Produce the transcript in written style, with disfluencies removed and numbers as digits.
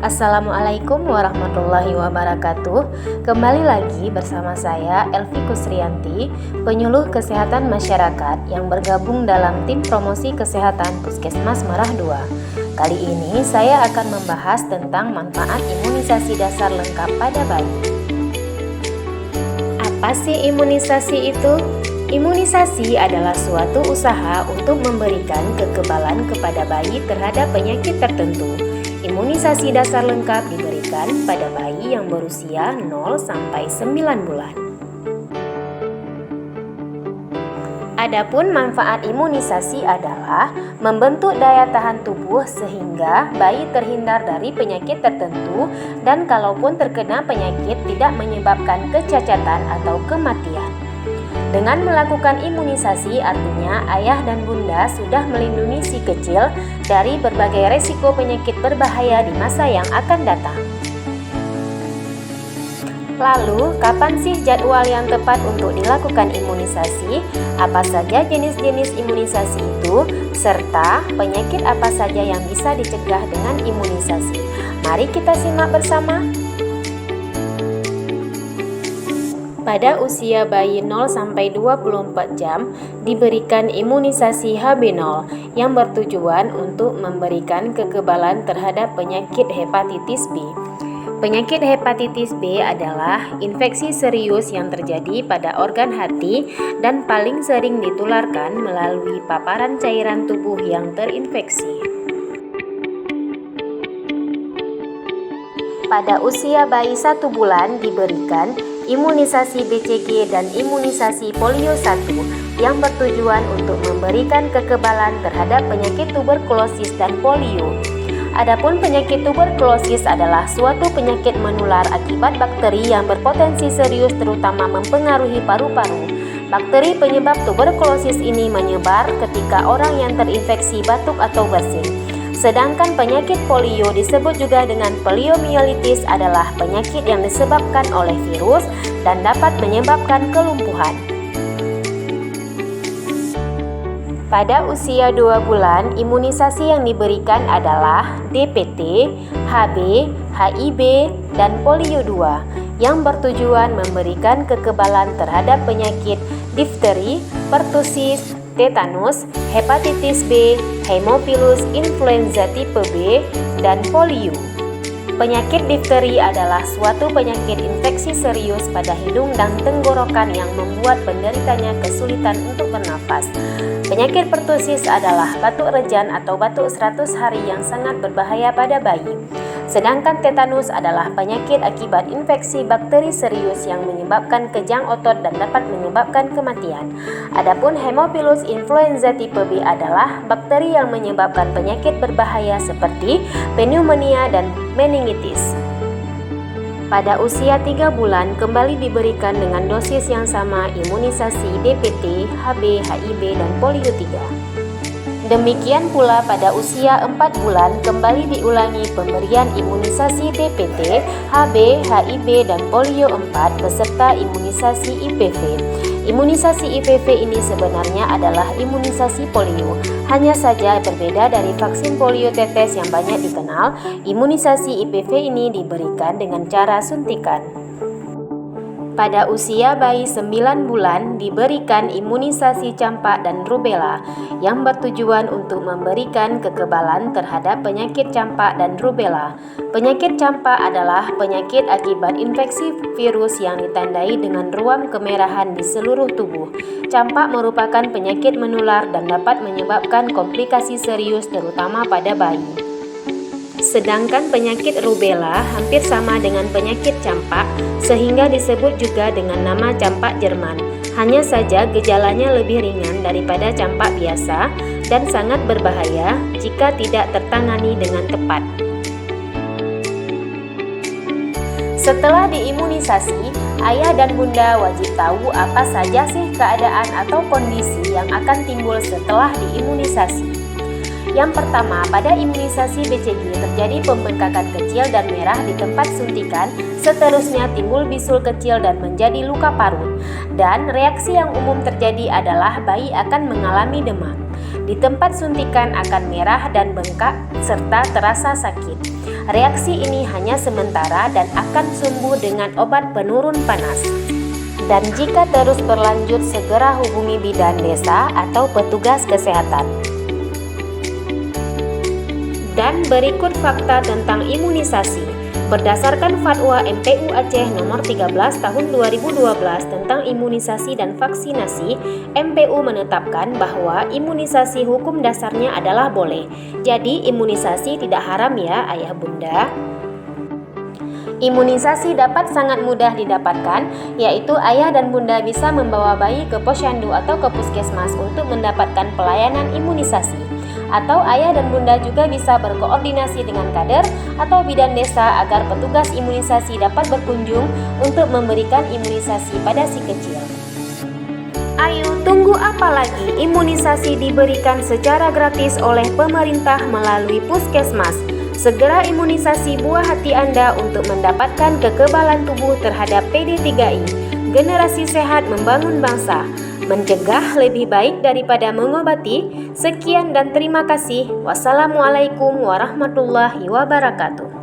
Assalamualaikum warahmatullahi wabarakatuh. Kembali lagi bersama saya Elvi Kusrianti, penyuluh kesehatan masyarakat yang bergabung dalam tim promosi kesehatan Puskesmas Merah 2. Kali ini saya akan membahas tentang manfaat imunisasi dasar lengkap pada bayi. Apa sih imunisasi itu? Imunisasi adalah suatu usaha untuk memberikan kekebalan kepada bayi terhadap penyakit tertentu. Imunisasi dasar lengkap diberikan pada bayi yang berusia 0 sampai 9 bulan. Adapun manfaat imunisasi adalah membentuk daya tahan tubuh sehingga bayi terhindar dari penyakit tertentu dan kalaupun terkena penyakit tidak menyebabkan kecacatan atau kematian. Dengan melakukan imunisasi artinya ayah dan bunda sudah melindungi si kecil dari berbagai resiko penyakit berbahaya di masa yang akan datang. Lalu, kapan sih jadwal yang tepat untuk dilakukan imunisasi? Apa saja jenis-jenis imunisasi itu? Serta penyakit apa saja yang bisa dicegah dengan imunisasi? Mari kita simak bersama. Pada usia bayi 0 sampai 24 jam diberikan imunisasi HB0 yang bertujuan untuk memberikan kekebalan terhadap penyakit hepatitis B. Penyakit hepatitis B adalah infeksi serius yang terjadi pada organ hati dan paling sering ditularkan melalui paparan cairan tubuh yang terinfeksi. Pada usia bayi 1 bulan diberikan imunisasi BCG dan imunisasi polio 1 yang bertujuan untuk memberikan kekebalan terhadap penyakit tuberkulosis dan polio. Adapun penyakit tuberkulosis adalah suatu penyakit menular akibat bakteri yang berpotensi serius terutama mempengaruhi paru-paru. Bakteri penyebab tuberkulosis ini menyebar ketika orang yang terinfeksi batuk atau bersin. Sedangkan penyakit polio disebut juga dengan poliomyelitis adalah penyakit yang disebabkan oleh virus dan dapat menyebabkan kelumpuhan. Pada usia 2 bulan, imunisasi yang diberikan adalah DPT, HB, HIV, dan polio 2 yang bertujuan memberikan kekebalan terhadap penyakit difteri, pertusis, tetanus, hepatitis B, Haemophilus influenza tipe B, dan polio. Penyakit difteri adalah suatu penyakit infeksi serius pada hidung dan tenggorokan yang membuat penderitanya kesulitan untuk bernafas. Penyakit pertusis adalah batuk rejan atau batuk 100 hari yang sangat berbahaya pada bayi. Sedangkan tetanus adalah penyakit akibat infeksi bakteri serius yang menyebabkan kejang otot dan dapat menyebabkan kematian. Adapun Haemophilus influenza tipe B adalah bakteri yang menyebabkan penyakit berbahaya seperti pneumonia dan meningitis. Pada usia 3 bulan kembali diberikan dengan dosis yang sama imunisasi DPT, HB, HIV, dan polio 3. Demikian pula pada usia 4 bulan kembali diulangi pemberian imunisasi DPT, HB, HIV, dan polio 4 beserta imunisasi IPV. Imunisasi IPV ini sebenarnya adalah imunisasi polio. Hanya saja berbeda dari vaksin polio tetes yang banyak dikenal, imunisasi IPV ini diberikan dengan cara suntikan. Pada usia bayi 9 bulan diberikan imunisasi campak dan rubella yang bertujuan untuk memberikan kekebalan terhadap penyakit campak dan rubella. Penyakit campak adalah penyakit akibat infeksi virus yang ditandai dengan ruam kemerahan di seluruh tubuh. Campak merupakan penyakit menular dan dapat menyebabkan komplikasi serius terutama pada bayi. Sedangkan penyakit rubella hampir sama dengan penyakit campak sehingga disebut juga dengan nama campak Jerman. Hanya saja gejalanya lebih ringan daripada campak biasa dan sangat berbahaya jika tidak tertangani dengan tepat. Setelah diimunisasi, ayah dan bunda wajib tahu apa saja sih keadaan atau kondisi yang akan timbul setelah diimunisasi. Yang pertama, pada imunisasi BCG terjadi pembengkakan kecil dan merah di tempat suntikan, seterusnya timbul bisul kecil dan menjadi luka parut. Dan reaksi yang umum terjadi adalah bayi akan mengalami demam. Di tempat suntikan akan merah dan bengkak serta terasa sakit. Reaksi ini hanya sementara dan akan sembuh dengan obat penurun panas. Dan jika terus berlanjut, segera hubungi bidan desa atau petugas kesehatan. Dan berikut fakta tentang imunisasi. Berdasarkan Fatwa MPU Aceh nomor 13 tahun 2012 tentang imunisasi dan vaksinasi, MPU menetapkan bahwa imunisasi hukum dasarnya adalah boleh. Jadi imunisasi tidak haram ya ayah bunda. Imunisasi dapat sangat mudah didapatkan, yaitu ayah dan bunda bisa membawa bayi ke posyandu atau ke puskesmas untuk mendapatkan pelayanan imunisasi. Atau ayah dan bunda juga bisa berkoordinasi dengan kader atau bidan desa agar petugas imunisasi dapat berkunjung untuk memberikan imunisasi pada si kecil. Ayo, tunggu apa lagi? Imunisasi diberikan secara gratis oleh pemerintah melalui puskesmas. Segera imunisasi buah hati Anda untuk mendapatkan kekebalan tubuh terhadap PD3I. Generasi sehat membangun bangsa. Mencegah lebih baik daripada mengobati. Sekian dan terima kasih. Wassalamualaikum warahmatullahi wabarakatuh.